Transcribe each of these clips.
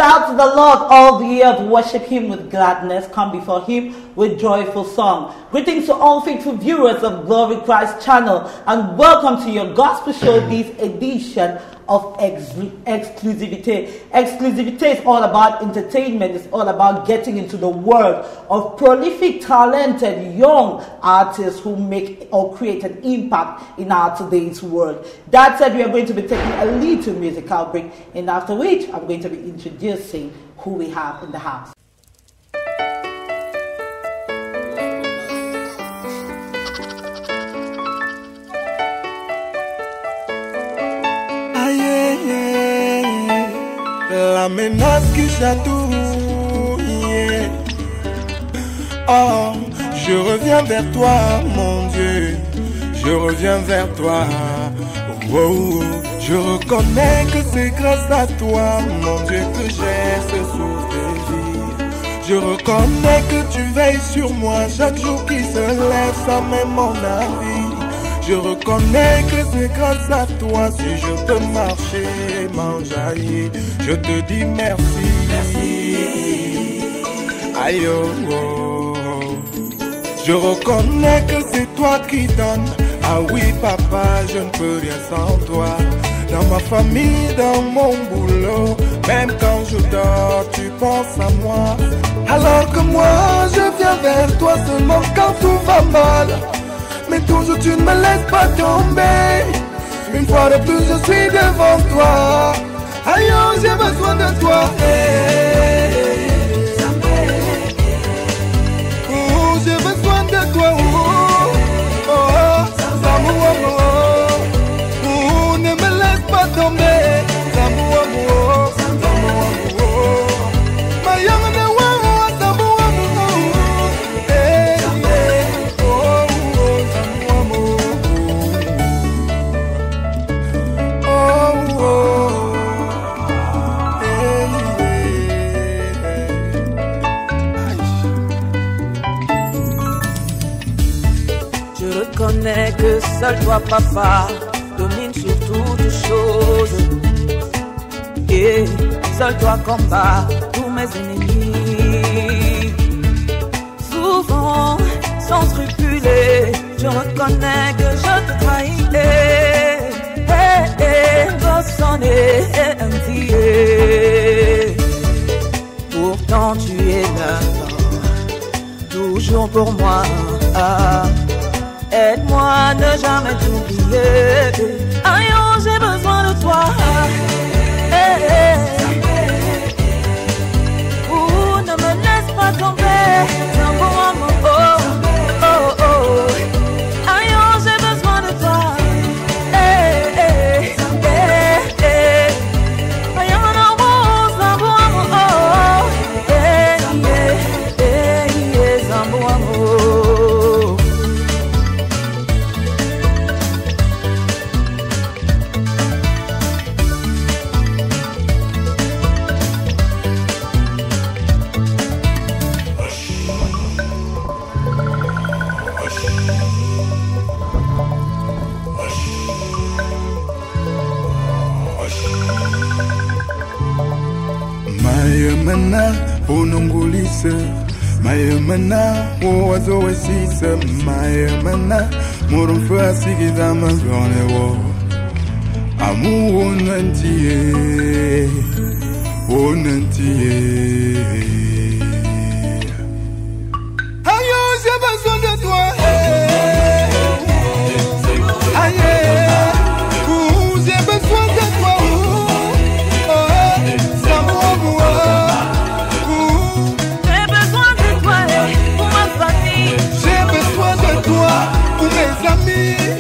Shout to the Lord, all the earth, worship Him with gladness, come before Him with joyful song. Greetings to all faithful viewers of Glory Christ channel, and welcome to your gospel show, this edition of Exclusivité. Exclusivité is all about entertainment. It's all about getting into the world of prolific, talented, young artists who make or create an impact in our today's world. That said, we are going to be taking a little musical break, and after which I'm going to be introducing who we have in the house. La menace qui chatouille. Oh, je reviens vers toi, mon Dieu. Je reviens vers toi. Oh, oh, je reconnais que c'est grâce à toi, mon Dieu, que j'ai ce souffle de vie. Je reconnais que tu veilles sur moi chaque jour qui se lève sans même mon avis. Je reconnais que c'est grâce à toi si je peux marcher et m'enjailler. Je te dis merci. Merci. Aïe oh, oh. Je reconnais que c'est toi qui donnes. Ah oui papa, je ne peux rien sans toi. Dans ma famille, dans mon boulot, même quand je dors, tu penses à moi. Alors que moi, je viens vers toi seulement quand tout va mal. Mais toujours tu ne me laisses pas tomber. Une fois de plus je suis devant toi. Aïe oh, j'ai besoin de toi. Oh, j'ai besoin de toi. Oh, oh, oh, ne me laisse pas tomber. Que seul toi papa domine sur toutes choses, et seul toi combat tous mes ennemis. Souvent sans scrupuler, je reconnais que je te trahis. Bossonné et invié, pourtant tu es là, toujours pour moi. Aide-moi à ne jamais t'oublier. Aïe oh, j'ai besoin de toi. Oh, ne me laisse pas tomber. C'est bon amour. Oh, oh, oh. Aïe oh, j'ai besoin de toi. Aïe oh, c'est bon amour. C'est bon amour. Mayemana, onongulise. Mayemana, owazo wesise. Mayemana, morumfu asigiza mazone wo. Amu onantiye, onantiye. Ayo, j'ai besoin de toi. Aye, j'ai besoin de toi.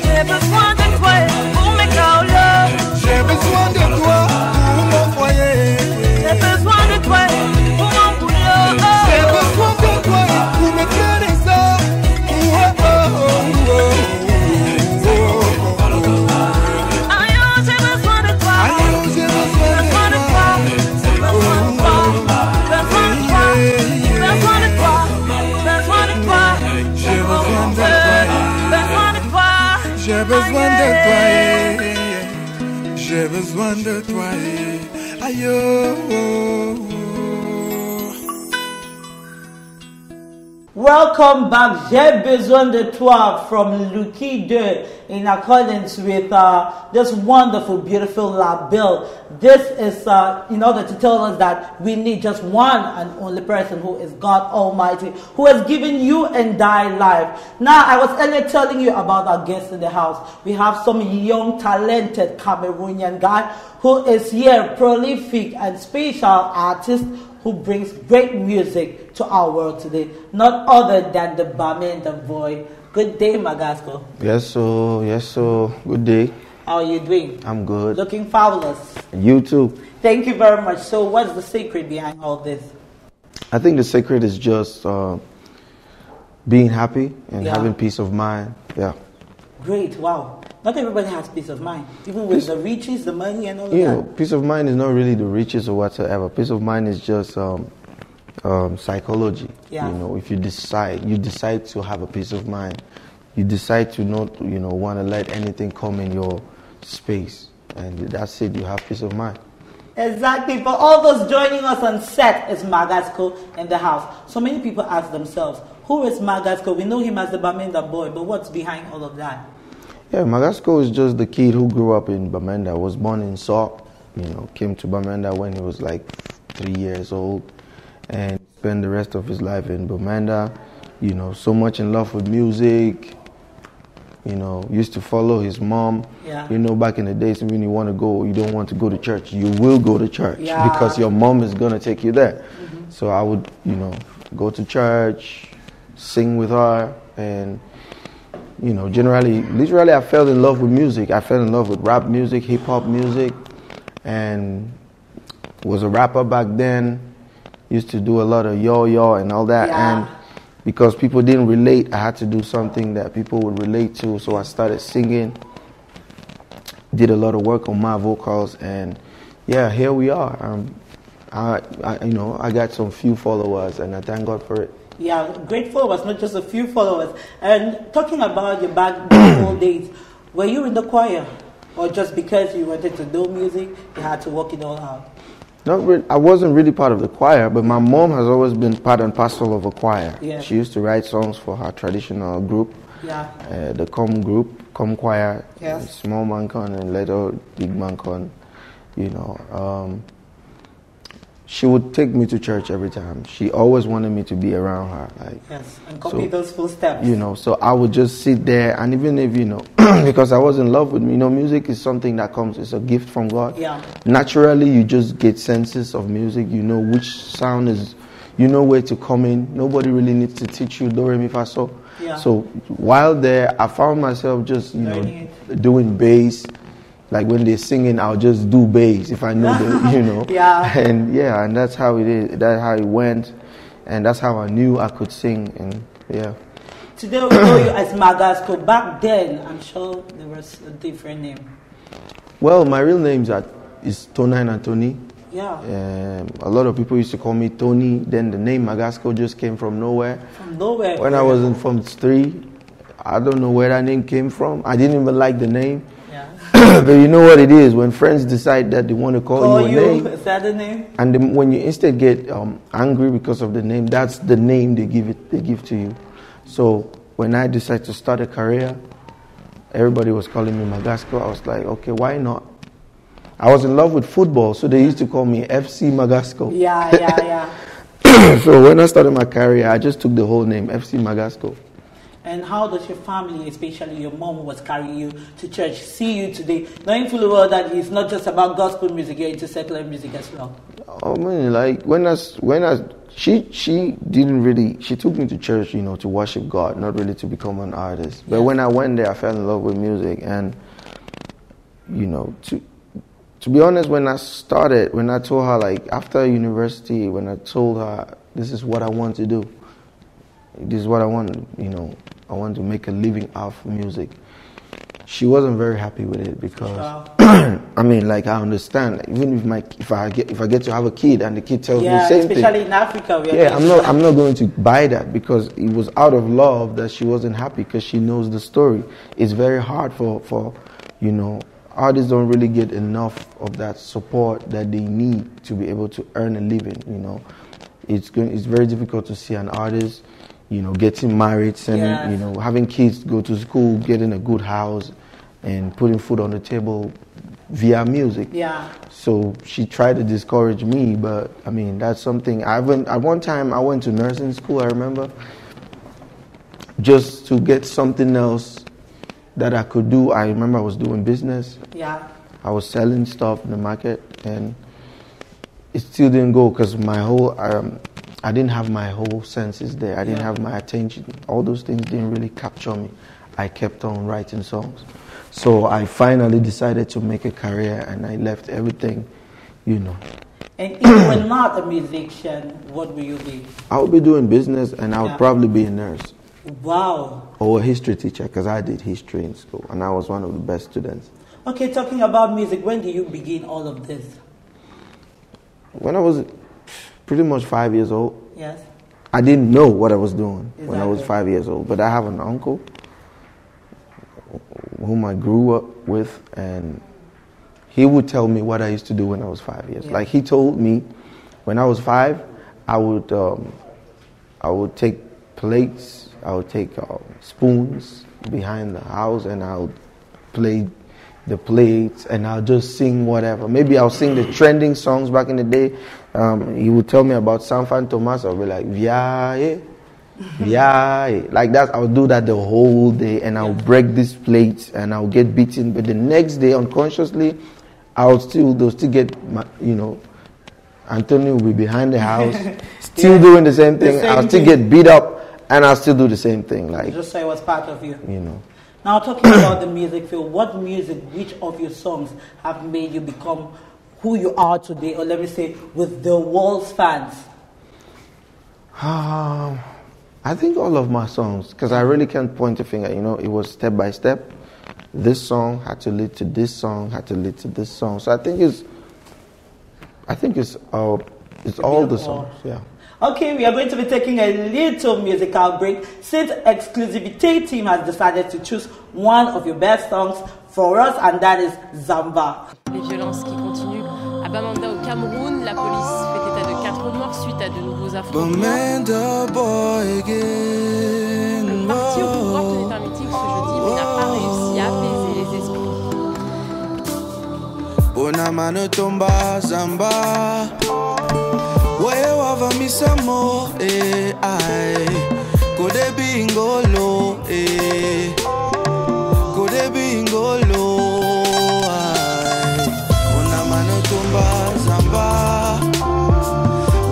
J'ai besoin de toi pour mes caolos. J'ai besoin de toi pour mon foyer. J'ai besoin de toi pour mon boulot. J'ai besoin de toi pour me faire ça. Aïe oh, j'ai besoin de toi. Aïe oh, j'ai besoin de toi. Besoin de toi. Besoin de toi. Besoin de toi. Besoin de toi. J'ai besoin de toi. Besoin de toi. J'ai besoin de toi. J'ai besoin de toi. Aïe, oh, oh. Welcome back. J'ai besoin de toi from Lucky 2 in accordance with this wonderful, beautiful label. This is in order to tell us that we need just one and only person, who is God Almighty, who has given you and I life. Now, I was earlier telling you about our guests in the house. We have some young, talented Cameroonian guy who is here, prolific and special artist, who brings great music to our world today, not other than the Bamenda boy. Good day, Magasco. Yes, so. Good day. How are you doing? I'm good. Looking fabulous. You too. Thank you very much. So what's the secret behind all this? I think the secret is just being happy and having peace of mind. Yeah. Great. Wow. Not everybody has peace of mind. Even with the riches, the money and all of that. You know, peace of mind is not really the riches or whatsoever. Peace of mind is just psychology. Yeah. You know, if you decide to have a peace of mind. You decide to not, want to let anything come in your space. And that's it. You have peace of mind. Exactly. For all those joining us on set, is Magasco in the house. So many people ask themselves, who is Magasco? We know him as the Bamenda boy, but what's behind all of that? Yeah, Magasco is just the kid who grew up in Bamenda, was born in Saw, came to Bamenda when he was like 3 years old, and spent the rest of his life in Bamenda, so much in love with music, used to follow his mom. Yeah. Back in the days when you don't want to go to church, you will go to church because your mom is going to take you there. Mm-hmm. So I would, go to church, sing with her, and literally I fell in love with music. I fell in love with rap music, hip hop music, and was a rapper back then. Used to do a lot of yo and all that. Yeah. And because people didn't relate, I had to do something that people would relate to. So I started singing, did a lot of work on my vocals, and here we are. I got some few followers, and I thank God for it. Yeah, great followers, not just a few followers. And talking about your back old days, were you in the choir? Or just because you wanted to do music, you had to work it all out? Not really, I wasn't really part of the choir, but my mom has always been part and parcel of a choir. Yeah. She used to write songs for her traditional group, the Com choir, yes. Small man con and later big man con, She would take me to church every time. She always wanted me to be around her. Yes, and copy those footsteps. So I would just sit there, and even if, because I was in love with music is something that comes, it's a gift from God. Yeah. Naturally, you just get senses of music. You know which sound is, where to come in. Nobody really needs to teach you do, re, mi, fa, so. Yeah. So while there, I found myself just, doing bass. Like when they're singing, I'll just do bass if I know the, Yeah. And that's how it is. That's how it went. And that's how I knew I could sing. And Today we know you as Magasco. Back then, I'm sure there was a different name. Well, my real name is Tonine Anthony. Yeah. A lot of people used to call me Tony. Then the name Magasco just came from nowhere. From nowhere. When I was in Form 3, I don't know where that name came from. I didn't even like the name. But you know what it is, when friends decide that they want to call you a name. Is that the name? And then when you instead get angry because of the name, that's the name they give to you. So when I decided to start a career, everybody was calling me Magasco. I was like, okay, why not? I was in love with football, so they used to call me FC Magasco. Yeah. So when I started my career, I just took the whole name, FC Magasco. And how does your family, especially your mom who was carrying you to church, see you today, knowing fully well that it's not just about gospel music, you're into secular music as well? I mean, like she took me to church, to worship God, not really to become an artist. But when I went there, I fell in love with music, and to be honest, when I told her, like after university, when I told her this is what I want to do, this is what I want, I want to make a living out of music. She wasn't very happy with it because, I mean, like I understand. Even if I get to have a kid and the kid tells me the same thing, especially in Africa, I'm not going to buy that because it was out of love that she wasn't happy because she knows the story. It's very hard for artists don't really get enough of that support that they need to be able to earn a living. You know, it's very difficult to see an artist, you know, getting married, sending, you know, having kids go to school, getting a good house, and putting food on the table via music. Yeah. So she tried to discourage me, but I mean, that's something at one time I went to nursing school, I remember, just to get something else that I could do. I remember I was doing business. Yeah. I was selling stuff in the market, and it still didn't go because my whole, I didn't have my whole senses there. I didn't have my attention. All those things didn't really capture me. I kept on writing songs. So I finally decided to make a career, and I left everything, you know. And if you were not a musician, what will you be? I would be doing business, and I would probably be a nurse. Wow. Or a history teacher, because I did history in school, and I was one of the best students. Okay, talking about music, when did you begin all of this? When I was pretty much 5 years old. Yes. I didn't know what I was doing when I was Exactly. 5 years old, but I have an uncle whom I grew up with, and he would tell me what I used to do when I was 5 years. Yeah. Like he told me when I was 5, I would take plates, I would take spoons behind the house, and I would play the plates, and I'll just sing whatever. Maybe I'll sing the trending songs back in the day. He would tell me about Sanfan Thomas. I'll be like, Viae, Viae. Like that, I'll do that the whole day, and I'll break these plates, and I'll get beaten. But the next day, unconsciously, they'll still get, you know, Anthony will be behind the house, still doing the same thing. I'll still get beat up, and I'll still do the same thing. Like, Just say it was part of you. you know. Now, talking about the music field, what music, which of your songs have made you become who you are today, or let me say, with the world's fans? I think all of my songs, because I really can't point a finger. You know, it was step by step. This song had to lead to this song, had to lead to this song. So I think it's all the songs. Yeah. Okay, we are going to be taking a little musical break since Exclusivité team has decided to choose one of your best songs for us, and that is Zamba. Les violences qui continuent. À Bamenda au Cameroun, la police fait état de 4 morts suite à de nouveaux affrontements. Le parti au pouvoir tenait un meeting ce jeudi mais n'a pas réussi à apaiser les esprits. Bonamano tomba Zamba. Wewe wavamisa mo ai kode bingolo kode bingolo ai una mano tumba Zamba.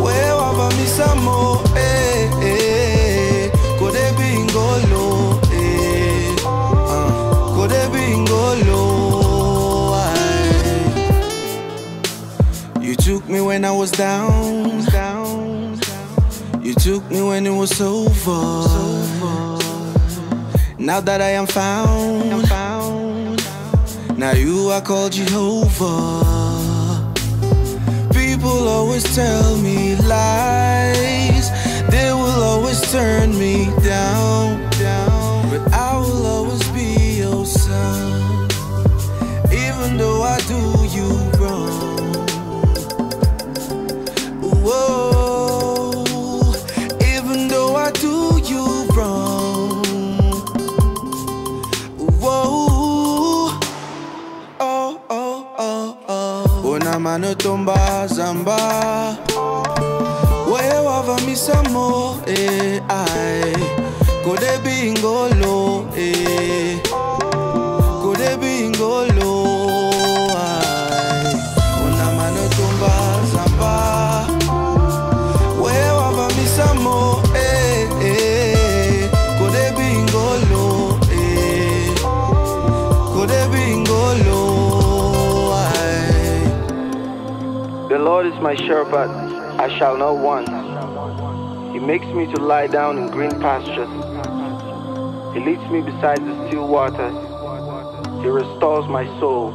Wewe wavamisa mo kode bingolo kode bingolo ai. You took me when I was down. You took me when it was over. Now that I am found, now you are called Jehovah. People always tell me lies, they will always turn me down, but I will always be your son, even though I do you wrong. Whoa, even though I do you wrong. Whoa, oh, oh, oh, oh. Una mano tomba Zamba. Wewe wavamisa mo ai kode bingolo kode bingolo ai. Una mano tomba Zamba. The Lord is my shepherd, I shall not want. He makes me to lie down in green pastures. He leads me beside the still waters. He restores my soul.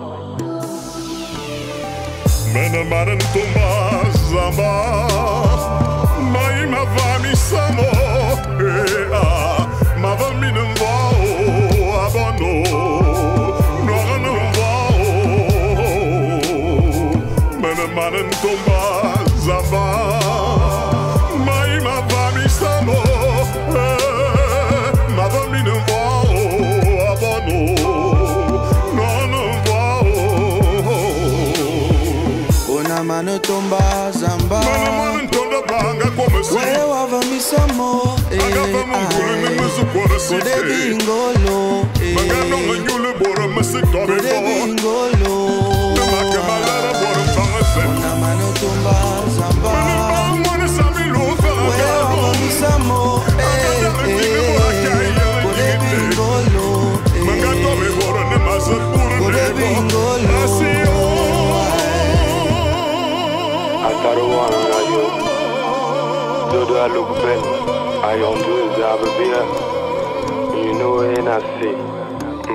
manan tomba zamba mai ma vami samo ma vami no abono no Ona mano tomba zamba manan tomba banga como se wewe wavami samo Kode bingolo magano nganyule bora masikore Kode bingolo Ona mano tomba zamba wewe wavami samo Kode bingolo Kode bingolo Ataruanga yo, dodo alukben, ayondu zababia, you know enasi,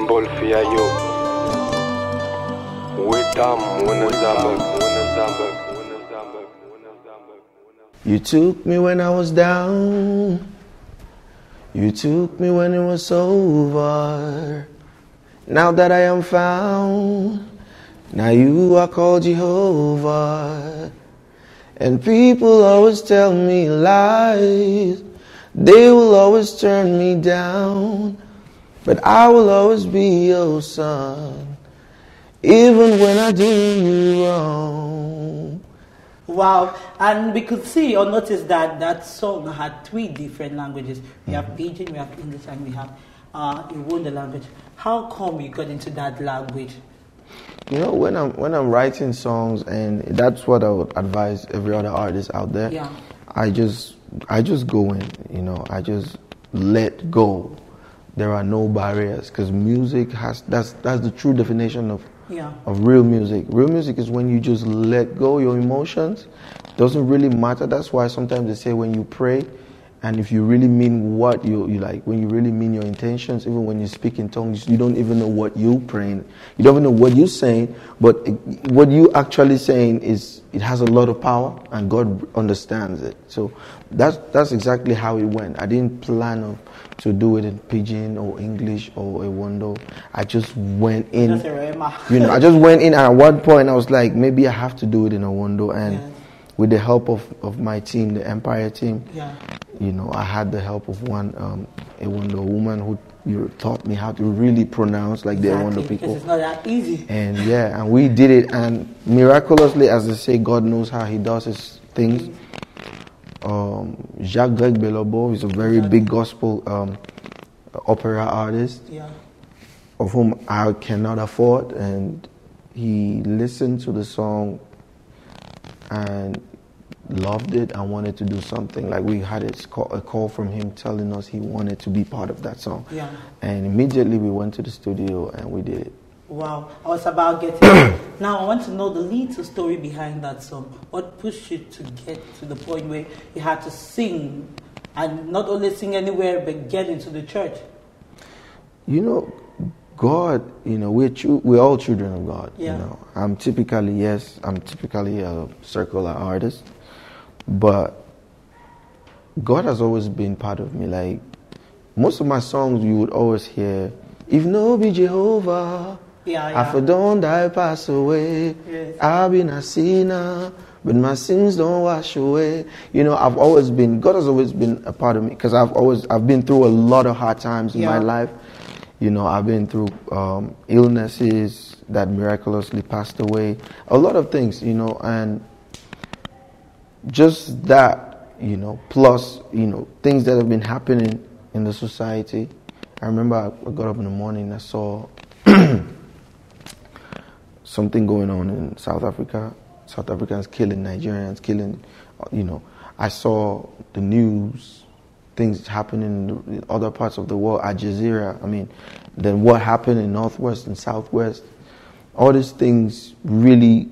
mbolfia yo. Witam wunazamba. You took me when I was down. You took me when it was over. Now that I am found, now you are called Jehovah. And people always tell me lies. They will always turn me down. But I will always be your son, even when I do you wrong. Wow, and we could see or notice that that song had 3 different languages. We have Pidgin, we have English, and we have Iwanda language. How come you got into that language? You know, when I'm writing songs, and that's what I would advise every other artist out there. Yeah. I just go in. You know, I just let go. There are no barriers, because music that's the true definition of real music. Real music is when you just let go your emotions. Doesn't really matter. That's why sometimes they say when you pray, and if you really mean what you like, when you really mean your intentions, even when you speak in tongues, you don't even know what you're praying. You don't even know what you're saying, but what you actually saying it has a lot of power, and God understands it. So that's exactly how it went. I didn't plan to do it in Pidgin or English or Iwanda. I just went in. I just went in, and at one point I was like, maybe I have to do it in Iwanda, and with the help of my team, the Empire team. You know, I had the help of one a woman who taught me how to really pronounce like the Iwanda people. It's not that easy. And and we did it, and miraculously, as they say, God knows how He does His things. Jacques Greg Belobo is a very big gospel opera artist, of whom I cannot afford, and he listened to the song and loved it and wanted to do something. Like, we had a call from him telling us he wanted to be part of that song. And immediately we went to the studio and we did it. Wow, I was about getting Now I want to know the little story behind that song. What pushed you to get to the point where you had to sing, and not only sing anywhere but get into the church? You know, God, we're all children of God. You know, I'm typically a circular artist, but God has always been part of me. Like, most of my songs, you would always hear, "If no be Jehovah, I for don't die, pass away. I've been a sinner, but my sins don't wash away." You know, God has always been a part of me, because I've been through a lot of hard times in my life. You know, I've been through illnesses that miraculously passed away, a lot of things, and just that, plus, things that have been happening in the society. I remember I got up in the morning, I saw something going on in South Africa. South Africans killing Nigerians, I saw the news, things happening in other parts of the world, Al Jazeera, then what happened in Northwest and Southwest. All these things really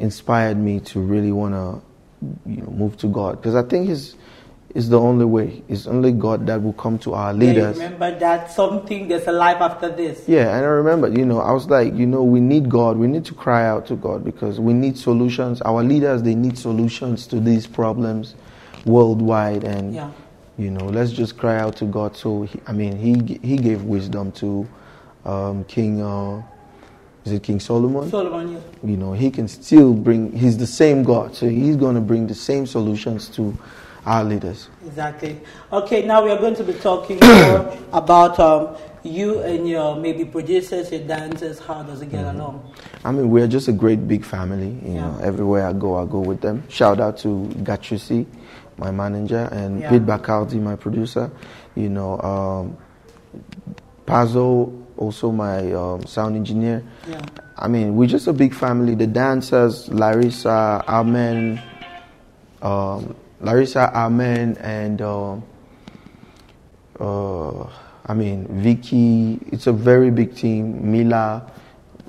inspired me to really want to move to God, because I think It's the only way. It's only God that will come to our leaders. Remember that there's a life after this. Yeah, and I remember, I was like, we need God. We need to cry out to God, because we need solutions. Our leaders, they need solutions to these problems worldwide. And, let's just cry out to God. So, he gave wisdom to King is it King Solomon? Solomon, yeah. You know, he can still bring, he's the same God, so he's going to bring the same solutions to our leaders. Exactly. Okay, now we are going to be talking more about you and your maybe producers, your dancers. How does it get along? I mean, we're just a great big family. You know, everywhere I go with them. Shout out to Gatrusi, my manager, and Pete Bacardi, my producer. You know, Pazzo, also my sound engineer. Yeah. I mean, we're just a big family. The dancers, Larissa, Amen, and I mean, Vicky. It's a very big team. Mila.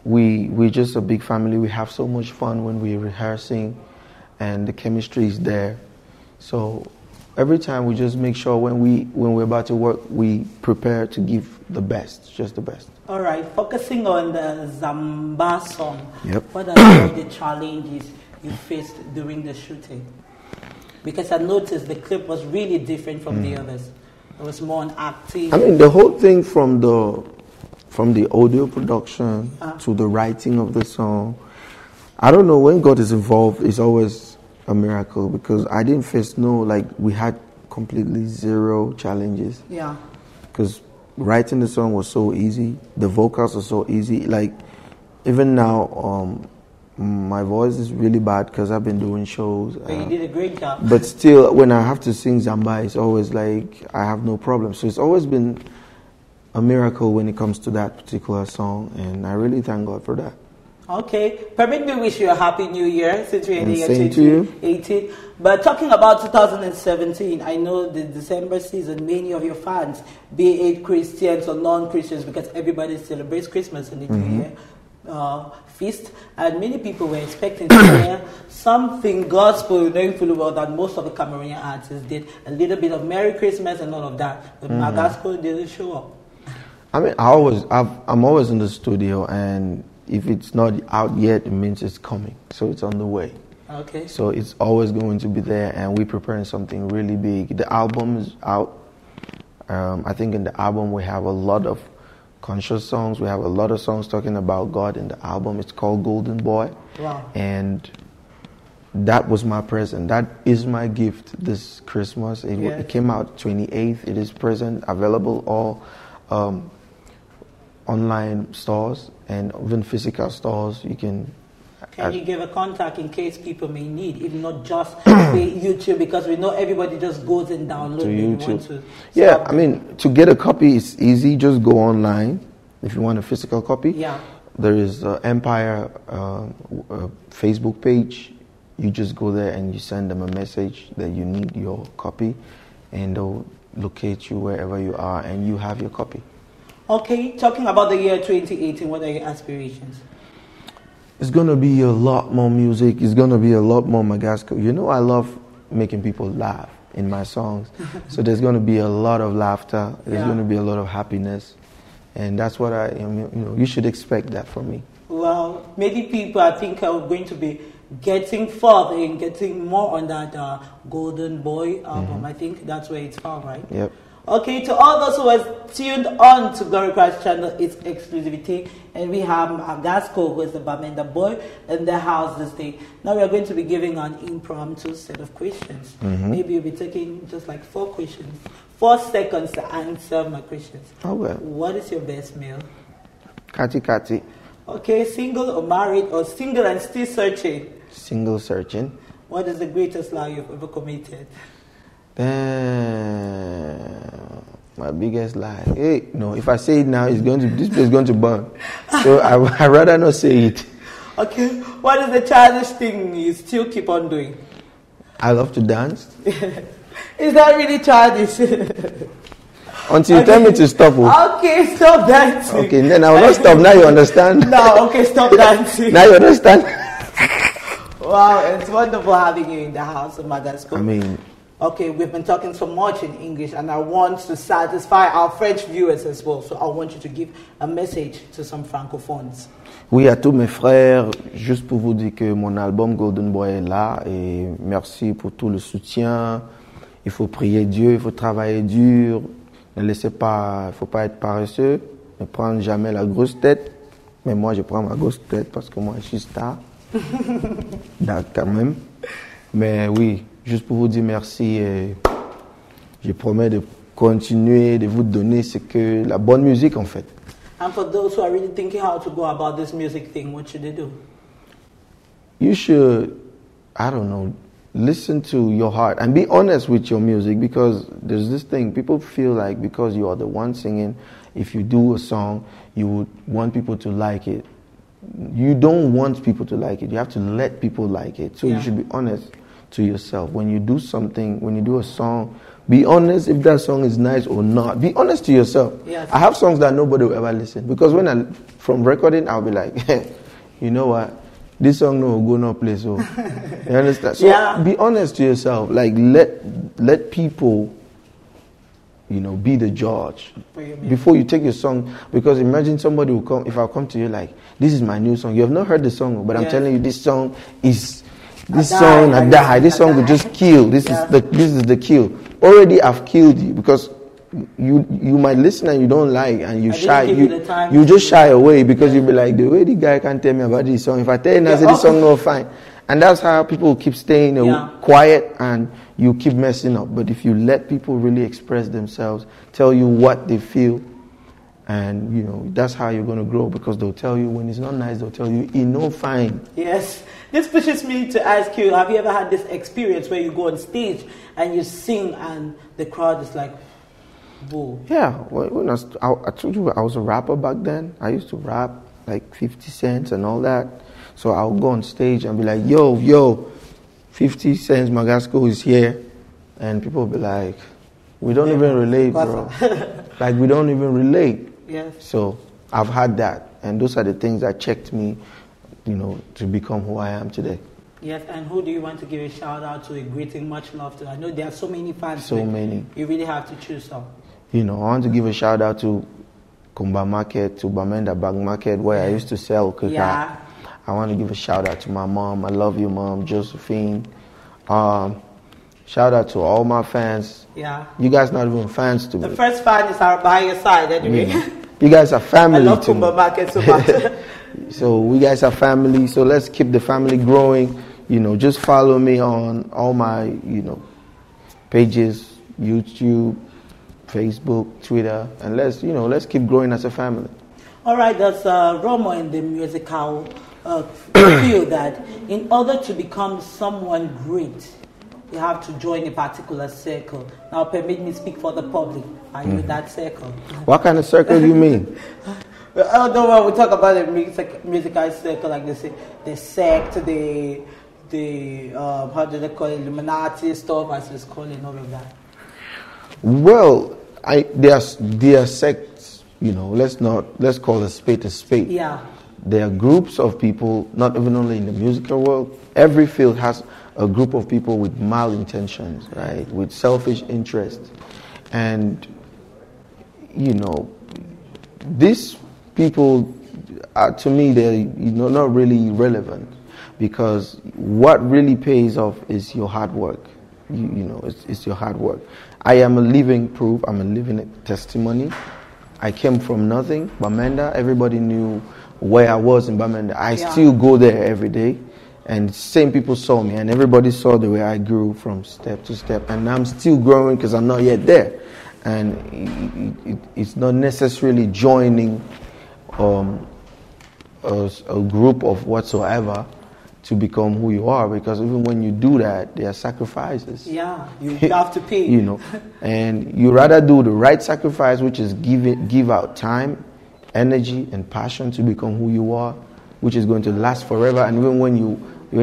We're just a big family. We have so much fun when we're rehearsing, and the chemistry is there. So every time we just make sure when we're about to work, we prepare to give the best, just the best. All right, focusing on the Zamba song. Yep. What are some of the challenges you faced during the shooting? Because I noticed the clip was really different from the others. It was more on acting. I mean, the whole thing from the audio production to the writing of the song, I don't know, when God is involved, it's always a miracle, because I didn't first know, like, we had completely zero challenges. Yeah. Because writing the song was so easy, the vocals are so easy. Like, even now, my voice is really bad because I've been doing shows. But you did a great job. But still, when I have to sing Zamba, it's always like I have no problem. So it's always been a miracle when it comes to that particular song, and I really thank God for that. Okay, permit me wish you a happy new year since we're in the year Same to you. 2018. But talking about 2017, I know the December season, many of your fans, be it Christians or non-Christians, because everybody celebrates Christmas in the New Year feast, and many people were expecting to hear something gospel, knowing fully well that most of the Cameroonian artists did a little bit of Merry Christmas and all of that, but Magasco didn't show up. I mean, I'm always in the studio, and if it's not out yet, it means it's coming. So it's on the way. Okay. So it's always going to be there, and we're preparing something really big. The album is out. I think in the album we have a lot of conscious songs. We have a lot of songs talking about God in the album. It's called Golden Boy. Wow. And that was my present. That is my gift this Christmas. It came out 28th. It is present, available all online stores and even physical stores. You can you give a contact in case people may need, if not just YouTube, because we know everybody just goes and downloads to YouTube. Yeah, I mean, to get a copy is easy. Just go online if you want a physical copy. Yeah. There is Empire Facebook page. You just go there and you send them a message that you need your copy, and they'll locate you wherever you are, and you have your copy. Okay, talking about the year 2018, what are your aspirations? It's going to be a lot more music. It's going to be a lot more Magasco. You know, I love making people laugh in my songs. So there's going to be a lot of laughter. There's going to be a lot of happiness. And that's what you should expect that from me. Well, many people, I think, are going to be getting further and getting more on that Golden Boy album. I think that's where it's found, right? Yep. Okay, to all those who are tuned on to Glory Christ channel, it's Exclusivity, and we have Magasco, who is the Bamenda boy, in the house this day. Now we are going to be giving an impromptu set of questions. Maybe you'll be taking just like 4 questions, 4 seconds to answer my questions. Oh, well. What is your best meal? Kati. Okay, single or married, or single and still searching? Single searching. What is the greatest lie you've ever committed? My biggest lie. Hey, no, if I say it now, this place is going to burn. So I'd rather not say it. Okay, what is the childish thing you still keep on doing? I love to dance. Is that really childish? Until you tell me to stop. Okay, stop dancing. Okay, then I will not stop. Now you understand? No, okay, stop dancing. Now you understand? Wow, it's wonderful having you in the house of Magasco. I mean... Okay, we've been talking so much in English, and I want to satisfy our French viewers as well. So I want you to give a message to some francophones. Oui, à tous mes frères, juste pour vous dire que mon album Golden Boy est là, et merci pour tout le soutien. Il faut prier Dieu, il faut travailler dur. Ne laissez pas, il ne faut pas être paresseux, ne prendre jamais la grosse tête. Mais moi, je prends ma gauche droite parce que moi, je suis star. Quand même. Mais oui, juste pour vous dire merci et je promets de continuer de vous donner ce que la bonne musique en fait. And for those who are really thinking how to go about this music thing, what should they do? You should, I don't know, listen to your heart and be honest with your music, because there's this thing, people feel like because you are the one singing, if you do a song, you would want people to like it. You don't want people to like it. You have to let people like it. So you should be honest to yourself. When you do something, when you do a song, be honest if that song is nice or not. Be honest to yourself. Yes. I have songs that nobody will ever listen, because from recording, I'll be like, hey, you know what? This song no go no place. So you understand? So be honest to yourself. Like let people, be the judge before you take your song. Because imagine somebody will come. If I come to you like, this is my new song. You have not heard the song, but I'm telling you, this song is this song. I die. This song will just kill. This is the kill. Already, I've killed you, because you might listen and you don't like, and you shy. You just shy away because you'll be like, the way the guy can't tell me about this song. If I tell him, I say this song no fine, and that's how people keep staying quiet, and you keep messing up. But if you let people really express themselves, tell you what they feel, and that's how you're going to grow, because they'll tell you when it's not nice, they'll tell you no fine. Yes. This pushes me to ask you, have you ever had this experience where you go on stage and you sing and the crowd is like, boo? Yeah. When I told you I was a rapper back then. I used to rap like 50 Cent and all that. So I would go on stage and be like, yo, 50 Cent Magasco is here. And people would be like, we don't even relate, bro. Like, we don't even relate. Yes. So I've had that. And those are the things that checked me, to become who I am today. Yes, and who do you want to give a shout out to, a greeting, much love to? I know there are so many fans. So many. You really have to choose some. I want to give a shout out to Kumba Market, to Bamenda Bag Market, where I used to sell kuka. Yeah. I want to give a shout out to my mom. I love you, Mom, Josephine. Shout out to all my fans. Yeah. You guys not even fans to me. The first fan is by your side anyway. You guys are family. I love Kumba Market so much. So we guys are family. So let's keep the family growing. Just follow me on all my, pages, YouTube, Facebook, Twitter, and let's keep growing as a family. All right, there's Romo in the musical field that in order to become someone great, you have to join a particular circle. Now, permit me speak for the public. Are you in that circle? What kind of circle do you mean? Although when we talk about the musical circle, like they say, the sect, the how do they call it, Illuminati stuff, as it's calling, all of that. Well, there are sects. Let's call a spade a spade. Yeah. There are groups of people, not even only in the musical world. Every field has a group of people with malintentions, right? With selfish interests, and these people, to me, they're not really relevant, because what really pays off is your hard work. It's your hard work. I am a living proof. I'm a living testimony. I came from nothing. Bamenda, everybody knew where I was in Bamenda. I still go there every day, and same people saw me, and everybody saw the way I grew from step to step, and I'm still growing because I'm not yet there. And it's not necessarily joining a group of whatsoever to become who you are, because even when you do that, there are sacrifices. Yeah, you have to pay. And you rather do the right sacrifice, which is give out time, energy, and passion to become who you are, which is going to last forever. And even when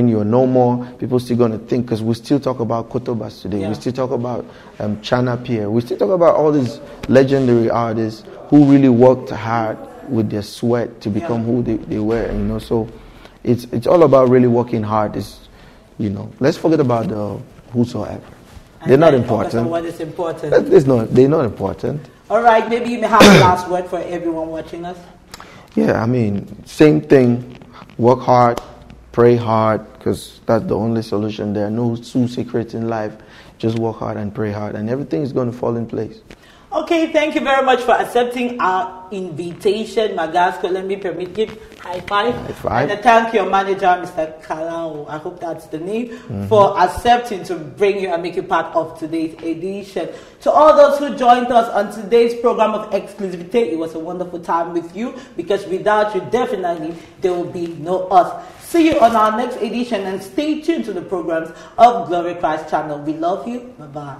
you're no more, people still going to think, because we still talk about Kotobas today. Yeah. We still talk about Chana Pierre. We still talk about all these legendary artists who really worked hard with their sweat to become who they were. So it's all about really working hard. Let's forget about the whosoever. They're not important. What is important? They're not important. All right, maybe you may have the last word for everyone watching us. Yeah, same thing. Work hard, pray hard, because that's the only solution. There are no two secrets in life. Just work hard and pray hard, and everything is going to fall in place. Okay, thank you very much for accepting our invitation, Magasco. Let me give high five. High five. And thank your manager, Mr. Kalao, I hope that's the name, for accepting to bring you and make you part of today's edition. To all those who joined us on today's program of Exclusivité, it was a wonderful time with you, because without you, definitely there will be no us. See you on our next edition, and stay tuned to the programs of Glory Christ Channel. We love you. Bye-bye.